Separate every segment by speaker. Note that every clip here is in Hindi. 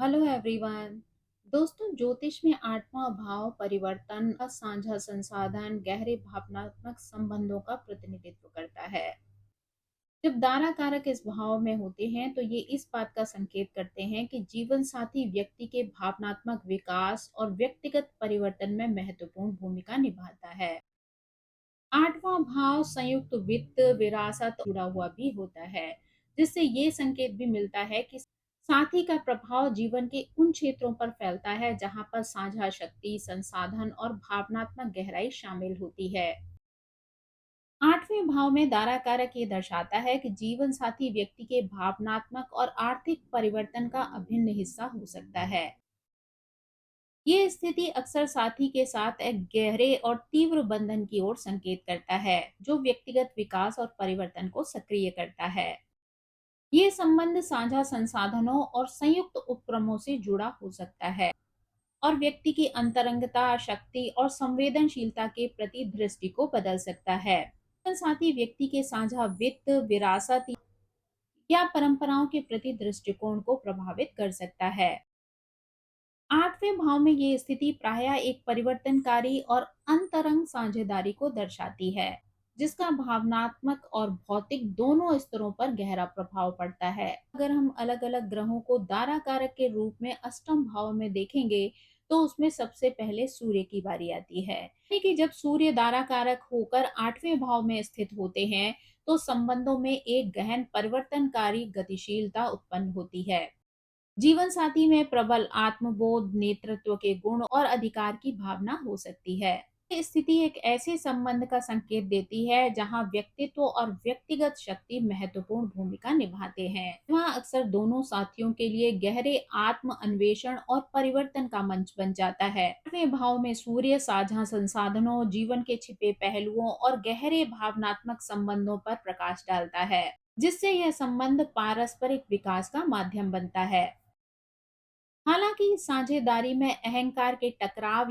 Speaker 1: Hello everyone. दोस्तों, ज्योतिष में आठवां भाव परिवर्तन का साझा संसाधन गहरे भावनात्मक संबंधों का प्रतिनिधित्व करता है। जब दारा कारक इस भाव में होते हैं तो ये इस बात का संकेत करते हैं कि जीवन साथी व्यक्ति के भावनात्मक विकास और व्यक्तिगत परिवर्तन में महत्वपूर्ण भूमिका निभाता है। आठवां भाव संयुक्त वित्त विरासत जुड़ा हुआ भी होता है, जिससे ये संकेत भी मिलता है कि साथी का प्रभाव जीवन के उन क्षेत्रों पर फैलता है जहां पर साझा शक्ति, संसाधन और भावनात्मक गहराई शामिल होती है। आठवें भाव में दारा कारक ये दर्शाता है कि जीवन साथी व्यक्ति के भावनात्मक और आर्थिक परिवर्तन का अभिन्न हिस्सा हो सकता है। ये स्थिति अक्सर साथी के साथ एक गहरे और तीव्र बंधन की ओर संकेत करता है, जो व्यक्तिगत विकास और परिवर्तन को सक्रिय करता है। ये संबंध साझा संसाधनों और संयुक्त उपक्रमों से जुड़ा हो सकता है और व्यक्ति की अंतरंगता, शक्ति और संवेदनशीलता के प्रति दृष्टि को बदल सकता है। साथी व्यक्ति के साझा वित्त, विरासत या परंपराओं के प्रति दृष्टिकोण को प्रभावित कर सकता है। आठवें भाव में ये स्थिति प्रायः एक परिवर्तनकारी और अंतरंग साझेदारी को दर्शाती है, जिसका भावनात्मक और भौतिक दोनों स्तरों पर गहरा प्रभाव पड़ता है। अगर हम अलग अलग ग्रहों को दारा कारक के रूप में अष्टम भाव में देखेंगे तो उसमें सबसे पहले सूर्य की बारी आती है। यानी कि जब सूर्य दारा कारक होकर आठवें भाव में स्थित होते हैं तो संबंधों में एक गहन परिवर्तनकारी गतिशीलता उत्पन्न होती है। जीवन साथी में प्रबल आत्मबोध, नेतृत्व के गुण और अधिकार की भावना हो सकती है। ये स्थिति एक ऐसे संबंध का संकेत देती है जहां व्यक्तित्व और व्यक्तिगत शक्ति महत्वपूर्ण भूमिका निभाते हैं। वहाँ अक्सर दोनों साथियों के लिए गहरे आत्म अन्वेषण और परिवर्तन का मंच बन जाता है। आठवें भाव में सूर्य साझा संसाधनों, जीवन के छिपे पहलुओं और गहरे भावनात्मक संबंधों पर प्रकाश डालता है, जिससे यह संबंध पारस्परिक विकास का माध्यम बनता है। हालांकि साझेदारी में अहंकार के टकराव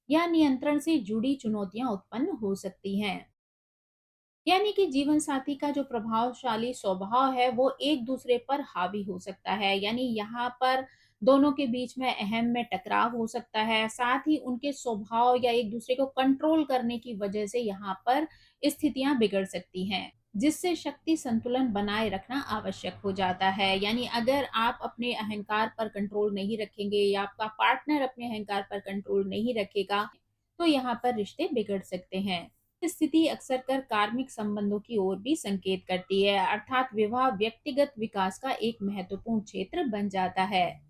Speaker 1: या नियंत्रण से जुड़ी चुनौतियां उत्पन्न हो सकती हैं। यानी कि जीवन साथी का जो प्रभावशाली स्वभाव है वो एक दूसरे पर हावी हो सकता है। यानी यहाँ पर दोनों के बीच में अहम में टकराव हो सकता है, साथ ही उनके स्वभाव या एक दूसरे को कंट्रोल करने की वजह से यहाँ पर स्थितियां बिगड़ सकती हैं, जिससे शक्ति संतुलन बनाए रखना आवश्यक हो जाता है। यानी अगर आप अपने अहंकार पर कंट्रोल नहीं रखेंगे या आपका पार्टनर अपने अहंकार पर कंट्रोल नहीं रखेगा तो यहाँ पर रिश्ते बिगड़ सकते हैं। स्थिति अक्सर कर कार्मिक संबंधों की ओर भी संकेत करती है, अर्थात विवाह व्यक्तिगत विकास का एक महत्वपूर्ण क्षेत्र बन जाता है।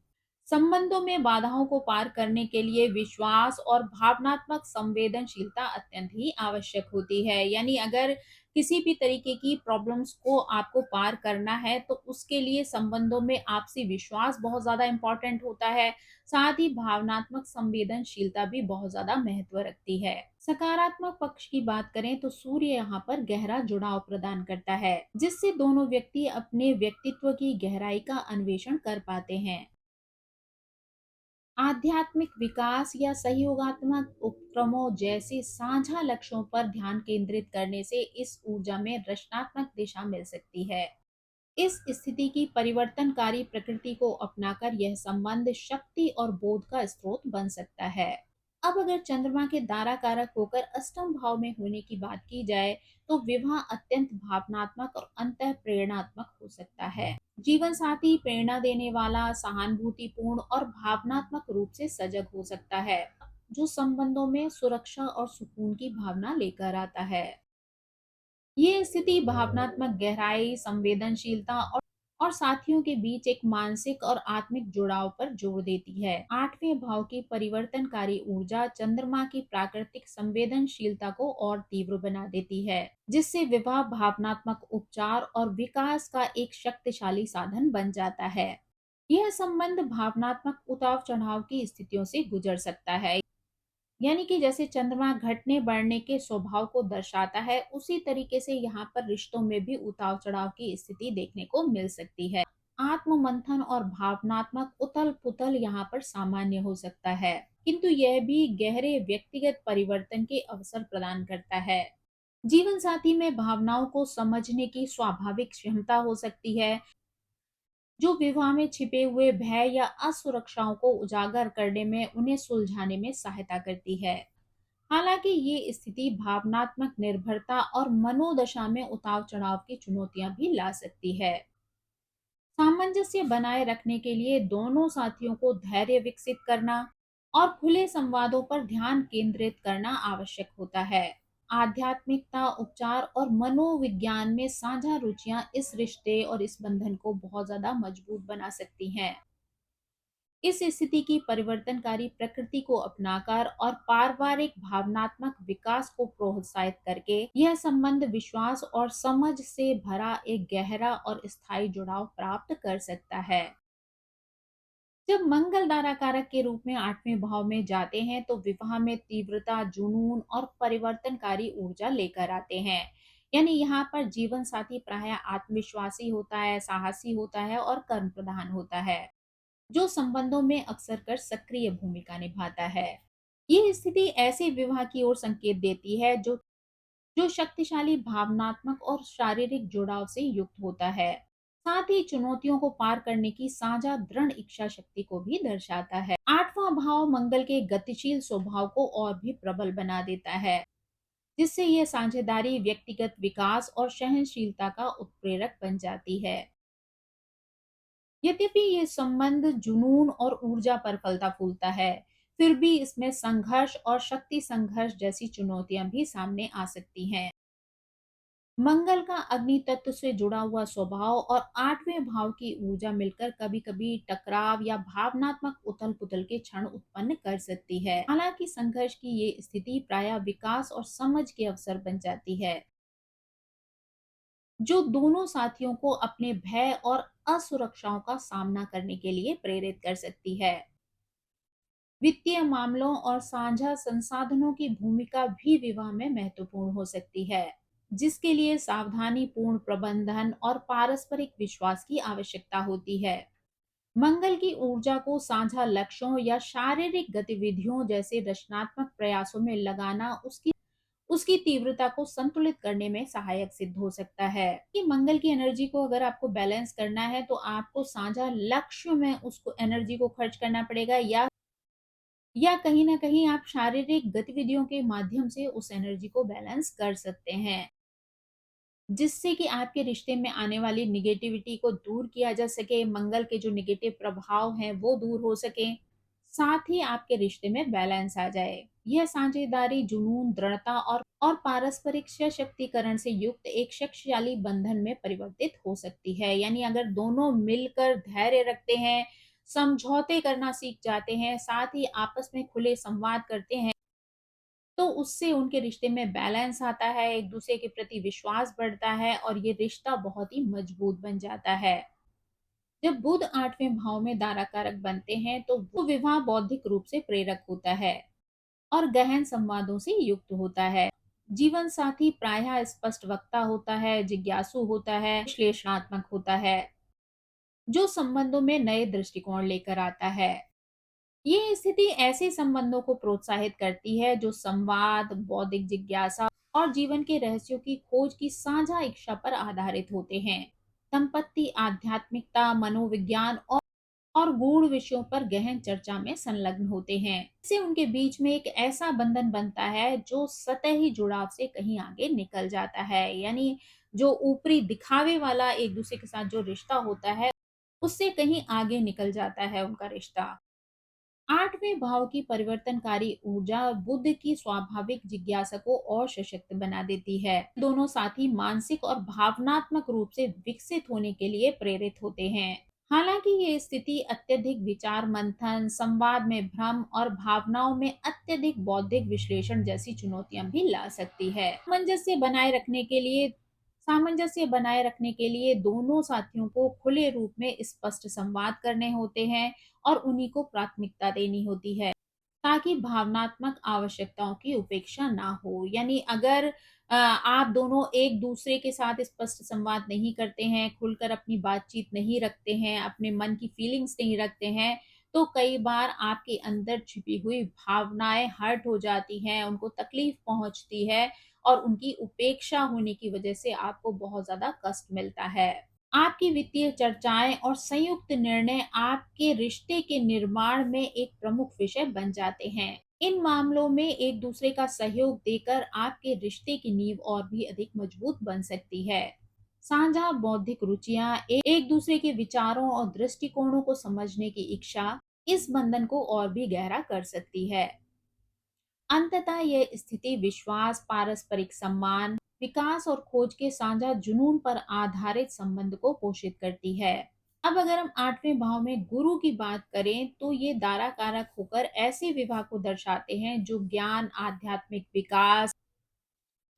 Speaker 1: संबंधों में बाधाओं को पार करने के लिए विश्वास और भावनात्मक संवेदनशीलता अत्यंत ही आवश्यक होती है। यानी अगर किसी भी तरीके की प्रॉब्लम्स को आपको पार करना है तो उसके लिए संबंधों में आपसी विश्वास बहुत ज्यादा इंपॉर्टेंट होता है। साथ ही भावनात्मक संवेदनशीलता भी बहुत ज्यादा महत्व रखती है। सकारात्मक पक्ष की बात करें तो सूर्य यहाँ पर गहरा जुड़ाव प्रदान करता है, जिससे दोनों व्यक्ति अपने व्यक्तित्व की गहराई का अन्वेषण कर पाते हैं। आध्यात्मिक विकास या सहयोगात्मक उपक्रमों जैसे साझा लक्ष्यों पर ध्यान केंद्रित करने से इस ऊर्जा में रचनात्मक दिशा मिल सकती है। इस स्थिति की परिवर्तनकारी प्रकृति को अपनाकर यह संबंध शक्ति और बोध का स्रोत बन सकता है। अब अगर चंद्रमा के दारा कारक होकर अष्टम भाव में होने की बात की जाए तो विवाह अत्यंत भावनात्मक और अंतः प्रेरणात्मक हो सकता है। जीवन साथी प्रेरणा देने वाला, सहानुभूतिपूर्ण और भावनात्मक रूप से सजग हो सकता है, जो संबंधों में सुरक्षा और सुकून की भावना लेकर आता है। ये स्थिति भावनात्मक गहराई, संवेदनशीलता और साथियों के बीच एक मानसिक और आत्मिक जुड़ाव पर जोर देती है। आठवें भाव की परिवर्तनकारी ऊर्जा चंद्रमा की प्राकृतिक संवेदनशीलता को और तीव्र बना देती है, जिससे विवाह भावनात्मक उपचार और विकास का एक शक्तिशाली साधन बन जाता है। यह संबंध भावनात्मक उतार चढ़ाव की स्थितियों से गुजर सकता है। यानी कि जैसे चंद्रमा घटने बढ़ने के स्वभाव को दर्शाता है, उसी तरीके से यहाँ पर रिश्तों में भी उतार चढ़ाव की स्थिति देखने को मिल सकती है। आत्म मंथन और भावनात्मक उथल पुथल यहाँ पर सामान्य हो सकता है, किंतु यह भी गहरे व्यक्तिगत परिवर्तन के अवसर प्रदान करता है। जीवन साथी में भावनाओं को समझने की स्वाभाविक क्षमता हो सकती है, जो विवाह में छिपे हुए भय या असुरक्षाओं को उजागर करने में उन्हें सुलझाने में सहायता करती है। हालांकि ये स्थिति भावनात्मक निर्भरता और मनोदशा में उतार चढ़ाव की चुनौतियां भी ला सकती है। सामंजस्य बनाए रखने के लिए दोनों साथियों को धैर्य विकसित करना और खुले संवादों पर ध्यान केंद्रित करना आवश्यक होता है। आध्यात्मिकता, उपचार और मनोविज्ञान में साझा रुचियां इस रिश्ते और इस बंधन को बहुत ज्यादा मजबूत बना सकती हैं। इस स्थिति की परिवर्तनकारी प्रकृति को अपनाकर और पारिवारिक भावनात्मक विकास को प्रोत्साहित करके यह संबंध विश्वास और समझ से भरा एक गहरा और स्थायी जुड़ाव प्राप्त कर सकता है। जब मंगल धारा कारक के रूप में 8वें भाव में जाते हैं तो विवाह में तीव्रता, जुनून और परिवर्तनकारी ऊर्जा लेकर आते हैं। यानी यहाँ पर जीवन साथी प्राय आत्मविश्वासी होता है, साहसी होता है और कर्म प्रधान होता है, जो संबंधों में अक्सर कर सक्रिय भूमिका निभाता है। ये स्थिति ऐसे विवाह की ओर संकेत देती है जो जो शक्तिशाली भावनात्मक और शारीरिक जुड़ाव से युक्त होता है। साथ ही चुनौतियों को पार करने की साझा दृढ़ इच्छा शक्ति को भी दर्शाता है। 8वां भाव मंगल के गतिशील स्वभाव को और भी प्रबल बना देता है, जिससे यह साझेदारी, व्यक्तिगत विकास और सहनशीलता का उत्प्रेरक बन जाती है। यद्यपि ये संबंध जुनून और ऊर्जा पर फलता फूलता है, फिर भी इसमें संघर्ष और शक्ति संघर्ष जैसी चुनौतियां भी सामने आ सकती हैं। मंगल का अग्नि तत्व से जुड़ा हुआ स्वभाव और 8वें भाव की ऊर्जा मिलकर कभी-कभी टकराव या भावनात्मक उथल-पुथल के क्षण उत्पन्न कर सकती है। हालांकि संघर्ष की ये स्थिति प्रायः विकास और समझ के अवसर बन जाती है, जो दोनों साथियों को अपने भय और असुरक्षाओं का सामना करने के लिए प्रेरित कर सकती है। वित्तीय मामलों और साझा संसाधनों की भूमिका भी विवाह में महत्वपूर्ण हो सकती है, जिसके लिए सावधानी पूर्ण प्रबंधन और पारस्परिक विश्वास की आवश्यकता होती है। मंगल की ऊर्जा को साझा लक्ष्यों या शारीरिक गतिविधियों जैसे रचनात्मक प्रयासों में लगाना उसकी उसकी तीव्रता को संतुलित करने में सहायक सिद्ध हो सकता है। कि मंगल की एनर्जी को अगर आपको बैलेंस करना है तो आपको साझा लक्ष्य में उसको एनर्जी को खर्च करना पड़ेगा, या कहीं ना कहीं आप शारीरिक गतिविधियों के माध्यम से उस एनर्जी को बैलेंस कर सकते हैं, जिससे कि आपके रिश्ते में आने वाली निगेटिविटी को दूर किया जा सके, मंगल के जो निगेटिव प्रभाव हैं वो दूर हो सके, साथ ही आपके रिश्ते में बैलेंस आ जाए। यह साझेदारी, जुनून, दृढ़ता और पारस्परिक सशक्तिकरण से युक्त एक शक्तिशाली बंधन में परिवर्तित हो सकती है। यानी अगर दोनों मिलकर धैर्य रखते हैं, समझौते करना सीख जाते हैं, साथ ही आपस में खुले संवाद करते हैं, तो उससे उनके रिश्ते में बैलेंस आता है, एक दूसरे के प्रति विश्वास बढ़ता है और ये रिश्ता बहुत ही मजबूत बन जाता है। जब बुध 8वें भाव में दाराकारक बनते हैं तो वो विवाह बौद्धिक रूप से प्रेरक होता है और गहन संवादों से युक्त होता है। जीवन साथी प्रायः स्पष्ट वक्ता होता है, जिज्ञासु होता है, विश्लेषणात्मक होता है, जो संबंधों में नए दृष्टिकोण लेकर आता है। ये स्थिति ऐसे संबंधों को प्रोत्साहित करती है जो संवाद, बौद्धिक जिज्ञासा और जीवन के रहस्यों की खोज की साझा इच्छा पर आधारित होते हैं। संपत्ति, आध्यात्मिकता, मनोविज्ञान और गूढ़ विषयों पर गहन चर्चा में संलग्न होते हैं। इससे उनके बीच में एक ऐसा बंधन बनता है जो सतही जुड़ाव से कहीं आगे निकल जाता है। यानी जो ऊपरी दिखावे वाला एक दूसरे के साथ जो रिश्ता होता है, उससे कहीं आगे निकल जाता है उनका रिश्ता। 8वें भाव की परिवर्तनकारी ऊर्जा बुध की स्वाभाविक जिज्ञासा को और सशक्त बना देती है। दोनों साथी मानसिक और भावनात्मक रूप से विकसित होने के लिए प्रेरित होते हैं। हालांकि ये स्थिति अत्यधिक विचार मंथन, संवाद में भ्रम और भावनाओं में अत्यधिक बौद्धिक विश्लेषण जैसी चुनौतियां भी ला सकती है। सामंजस्य बनाए रखने के लिए दोनों साथियों को खुले रूप में स्पष्ट संवाद करने होते हैं और उन्हीं को प्राथमिकता देनी होती है, ताकि भावनात्मक आवश्यकताओं की उपेक्षा ना हो। यानी अगर आप दोनों एक दूसरे के साथ स्पष्ट संवाद नहीं करते हैं, खुलकर अपनी बातचीत नहीं रखते हैं, अपने मन की फीलिंग्स नहीं रखते हैं, तो कई बार आपके अंदर छिपी हुई भावनाएं हर्ट हो जाती हैं, उनको तकलीफ पहुंचती है और उनकी उपेक्षा होने की वजह से आपको बहुत ज्यादा कष्ट मिलता है। आपकी वित्तीय चर्चाएं और संयुक्त निर्णय आपके रिश्ते के निर्माण में एक प्रमुख विषय बन जाते हैं। इन मामलों में एक दूसरे का सहयोग देकर आपके रिश्ते की नींव और भी अधिक मजबूत बन सकती है। साझा बौद्धिक रुचियां, एक दूसरे के विचारों और दृष्टिकोणों को समझने की इच्छा इस बंधन को और भी गहरा कर सकती है। अंततः यह स्थिति विश्वास, पारस्परिक सम्मान, विकास और खोज के साझा जुनून पर आधारित संबंध को पोषित करती है। अब अगर हम आठवें भाव में गुरु की बात करें तो ये दारा कारक होकर ऐसे विवाह को दर्शाते हैं जो ज्ञान, आध्यात्मिक विकास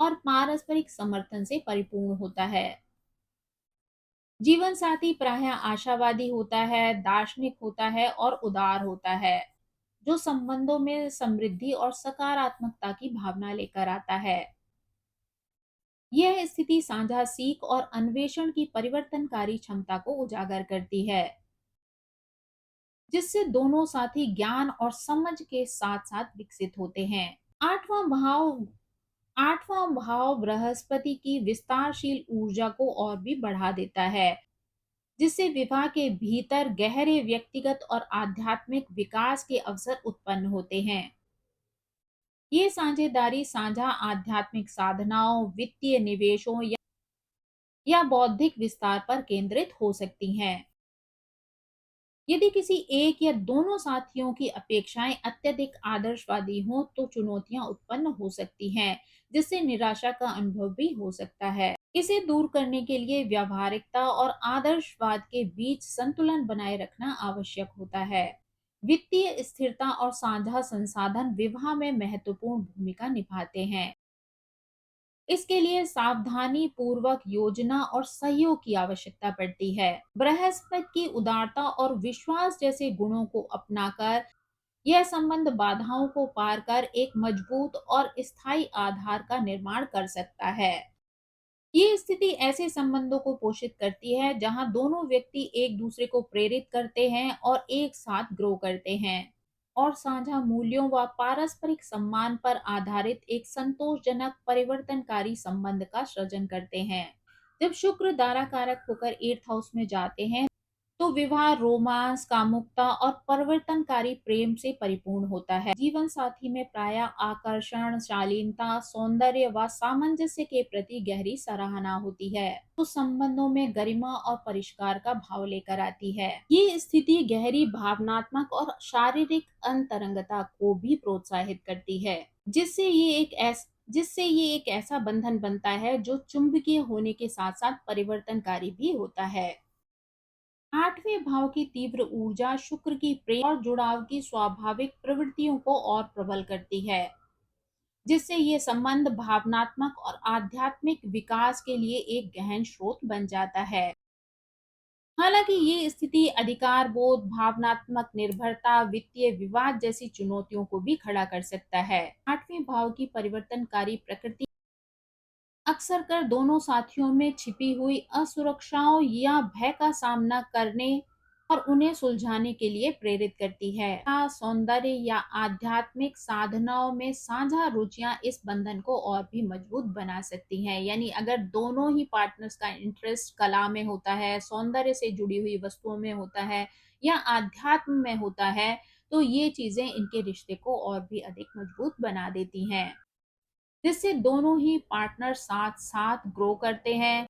Speaker 1: और पारस्परिक समर्थन से परिपूर्ण होता है। जीवन साथी प्रायः आशावादी होता है, दार्शनिक होता है और उदार होता है, जो संबंधों में समृद्धि और सकारात्मकता की भावना लेकर आता है। यह स्थिति साझा सीख और अन्वेषण की परिवर्तनकारी क्षमता को उजागर करती है, जिससे दोनों साथी ज्ञान और समझ के साथ साथ विकसित होते हैं। आठवां भाव आठवां भाव बृहस्पति की विस्तारशील ऊर्जा को और भी बढ़ा देता है, जिससे विवाह के भीतर गहरे व्यक्तिगत और आध्यात्मिक विकास के अवसर उत्पन्न होते हैं। ये साझेदारी साझा आध्यात्मिक साधनाओं, वित्तीय निवेशों या बौद्धिक विस्तार पर केंद्रित हो सकती हैं। यदि किसी एक या दोनों साथियों की अपेक्षाएं अत्यधिक आदर्शवादी हों, तो चुनौतियां उत्पन्न हो सकती हैं, जिससे निराशा का अनुभव भी हो सकता है। इसे दूर करने के लिए व्यावहारिकता और आदर्शवाद के बीच संतुलन बनाए रखना आवश्यक होता है। वित्तीय स्थिरता और साझा संसाधन विवाह में महत्वपूर्ण भूमिका निभाते हैं। इसके लिए सावधानी पूर्वक योजना और सहयोग की आवश्यकता पड़ती है। बृहस्पति की उदारता और विश्वास जैसे गुणों को अपनाकर यह संबंध बाधाओं को पार कर एक मजबूत और स्थायी आधार का निर्माण कर सकता है। ये स्थिति ऐसे संबंधों को पोषित करती है जहां दोनों व्यक्ति एक दूसरे को प्रेरित करते हैं और एक साथ ग्रो करते हैं और साझा मूल्यों व पारस्परिक सम्मान पर आधारित एक संतोषजनक परिवर्तनकारी संबंध का सृजन करते हैं। जब शुक्र दारा कारक होकर 8th हाउस में जाते हैं तो विवाह रोमांस, कामुकता और परिवर्तनकारी प्रेम से परिपूर्ण होता है। जीवन साथी में प्रायः आकर्षण, शालीनता, सौंदर्य व सामंजस्य के प्रति गहरी सराहना होती है, तो संबंधों में गरिमा और परिष्कार का भाव लेकर आती है। ये स्थिति गहरी भावनात्मक और शारीरिक अंतरंगता को भी प्रोत्साहित करती है, जिससे ये एक ऐसा बंधन बनता है जो चुंबकीय होने के साथ साथ परिवर्तनकारी भी होता है। आठवें भाव की तीव्र ऊर्जा शुक्र की प्रेम और जुड़ाव की स्वाभाविक प्रवृत्तियों को और प्रबल करती है, जिससे ये संबंध भावनात्मक और आध्यात्मिक विकास के लिए एक गहन स्रोत बन जाता है। हालांकि ये स्थिति अधिकार बोध, भावनात्मक निर्भरता, वित्तीय विवाद जैसी चुनौतियों को भी खड़ा कर सकता है। आठवें भाव की परिवर्तनकारी प्रकृति अक्सर कर दोनों साथियों में छिपी हुई असुरक्षाओं या भय का सामना करने और उन्हें सुलझाने के लिए प्रेरित करती है। सौंदर्य या आध्यात्मिक साधनाओं में साझा रुचियां इस बंधन को और भी मजबूत बना सकती हैं। यानी अगर दोनों ही पार्टनर्स का इंटरेस्ट कला में होता है, सौंदर्य से जुड़ी हुई वस्तुओं में होता है या आध्यात्म में होता है, तो ये चीजें इनके रिश्ते को और भी अधिक मजबूत बना देती हैं, जिससे दोनों ही पार्टनर साथ साथ ग्रो करते हैं।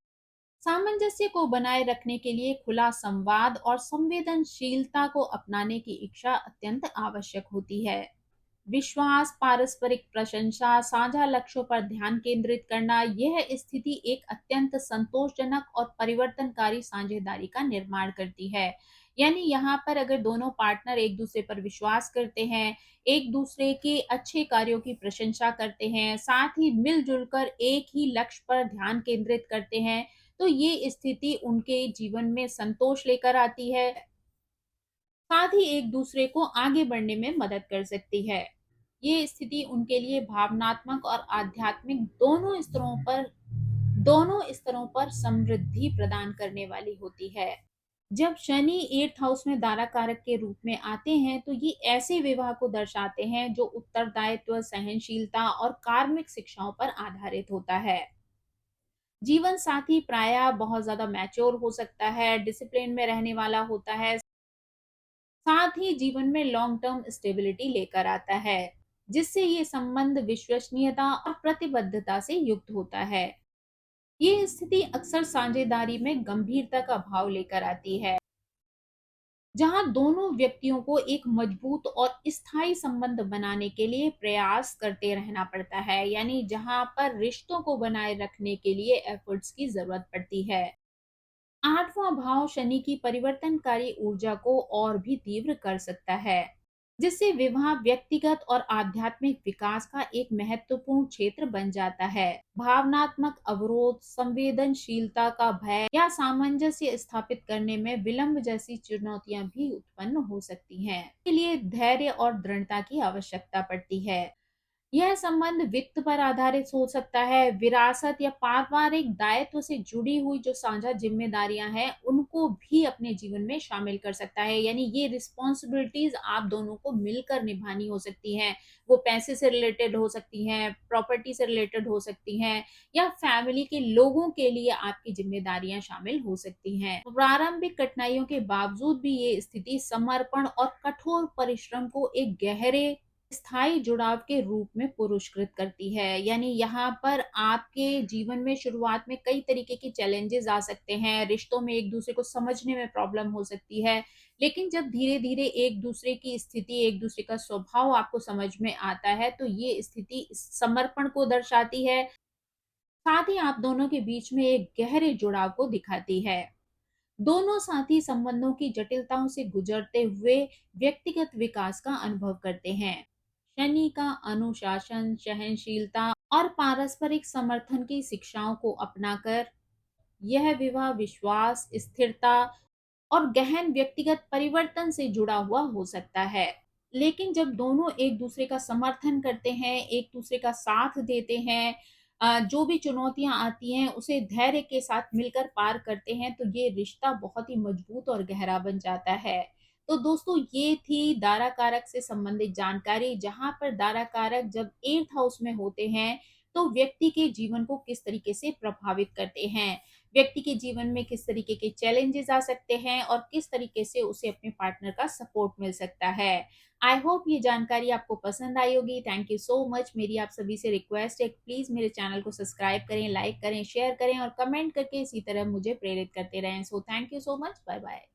Speaker 1: सामंजस्य को बनाए रखने के लिए खुला संवाद और संवेदनशीलता को अपनाने की इच्छा अत्यंत आवश्यक होती है। विश्वास, पारस्परिक प्रशंसा, साझा लक्ष्यों पर ध्यान केंद्रित करना, यह स्थिति एक अत्यंत संतोषजनक और परिवर्तनकारी साझेदारी का निर्माण करती है। यानी यहाँ पर अगर दोनों पार्टनर एक दूसरे पर विश्वास करते हैं, एक दूसरे के अच्छे कार्यों की प्रशंसा करते हैं, साथ ही मिलजुल कर एक ही लक्ष्य पर ध्यान केंद्रित करते हैं, तो ये स्थिति उनके जीवन में संतोष लेकर आती है, साथ ही एक दूसरे को आगे बढ़ने में मदद कर सकती है। ये स्थिति उनके लिए भावनात्मक और आध्यात्मिक दोनों स्तरों पर समृद्धि प्रदान करने वाली होती है। जब शनि 8th हाउस में दारा कारक के रूप में आते हैं तो ये ऐसे विवाह को दर्शाते हैं जो उत्तरदायित्व, सहनशीलता और कार्मिक शिक्षाओं पर आधारित होता है। जीवन साथी प्रायः बहुत ज़्यादा मैच्योर हो सकता है, डिसिप्लिन में रहने वाला होता है, साथ ही जीवन में लॉन्ग टर्म स्टेबिलिटी लेकर आता है, जिससे ये संबंध विश्वसनीयता और प्रतिबद्धता से युक्त होता है। ये स्थिति अक्सर साझेदारी में गंभीरता का भाव लेकर आती है, जहां दोनों व्यक्तियों को एक मजबूत और स्थायी संबंध बनाने के लिए प्रयास करते रहना पड़ता है, यानी जहां पर रिश्तों को बनाए रखने के लिए एफर्ट्स की जरूरत पड़ती है। आठवां भाव शनि की परिवर्तनकारी ऊर्जा को और भी तीव्र कर सकता है, जिससे विवाह व्यक्तिगत और आध्यात्मिक विकास का एक महत्वपूर्ण क्षेत्र बन जाता है। भावनात्मक अवरोध, संवेदनशीलता का भय या सामंजस्य स्थापित करने में विलंब जैसी चुनौतियां भी उत्पन्न हो सकती हैं। इसके लिए धैर्य और दृढ़ता की आवश्यकता पड़ती है। यह संबंध वित्त पर आधारित हो सकता है, विरासत या पारिवारिक दायित्व से जुड़ी हुई जो साझा जिम्मेदारियां हैं, उनको भी अपने जीवन में शामिल कर सकता है। यानी ये रिस्पॉन्सिबिलिटीज आप दोनों को मिलकर निभानी हो सकती हैं। वो पैसे से रिलेटेड हो सकती हैं, प्रॉपर्टी से रिलेटेड हो सकती हैं, या फैमिली के लोगों के लिए आपकी जिम्मेदारियां शामिल हो सकती हैं। प्रारंभिक कठिनाइयों के बावजूद भी ये स्थिति समर्पण और कठोर परिश्रम को एक गहरे स्थायी जुड़ाव के रूप में पुरस्कृत करती है। यानी यहाँ पर आपके जीवन में शुरुआत में कई तरीके के चैलेंजेस आ सकते हैं, रिश्तों में एक दूसरे को समझने में प्रॉब्लम हो सकती है, लेकिन जब धीरे धीरे एक दूसरे की स्थिति, एक दूसरे का स्वभाव आपको समझ में आता है, तो ये स्थिति समर्पण को दर्शाती है, साथ ही आप दोनों के बीच में एक गहरे जुड़ाव को दिखाती है। दोनों साथी संबंधों की जटिलताओं से गुजरते हुए व्यक्तिगत विकास का अनुभव करते हैं। शनि का अनुशासन, सहनशीलता और पारस्परिक समर्थन की शिक्षाओं को अपनाकर यह विवाह विश्वास, स्थिरता और गहन व्यक्तिगत परिवर्तन से जुड़ा हुआ हो सकता है। लेकिन जब दोनों एक दूसरे का समर्थन करते हैं, एक दूसरे का साथ देते हैं, जो भी चुनौतियां आती हैं उसे धैर्य के साथ मिलकर पार करते हैं, तो ये रिश्ता बहुत ही मजबूत और गहरा बन जाता है। तो दोस्तों, ये थी दारा कारक से संबंधित जानकारी, जहां पर दारा कारक जब 8th हाउस में होते हैं तो व्यक्ति के जीवन को किस तरीके से प्रभावित करते हैं, व्यक्ति के जीवन में किस तरीके के चैलेंजेस आ सकते हैं और किस तरीके से उसे अपने पार्टनर का सपोर्ट मिल सकता है। आई होप ये जानकारी आपको पसंद आई होगी। Thank you so much. मेरी आप सभी से रिक्वेस्ट है, प्लीज मेरे चैनल को सब्सक्राइब करें, लाइक करें, शेयर करें और कमेंट करके इसी तरह मुझे प्रेरित करते रहें। So thank you so much. Bye bye.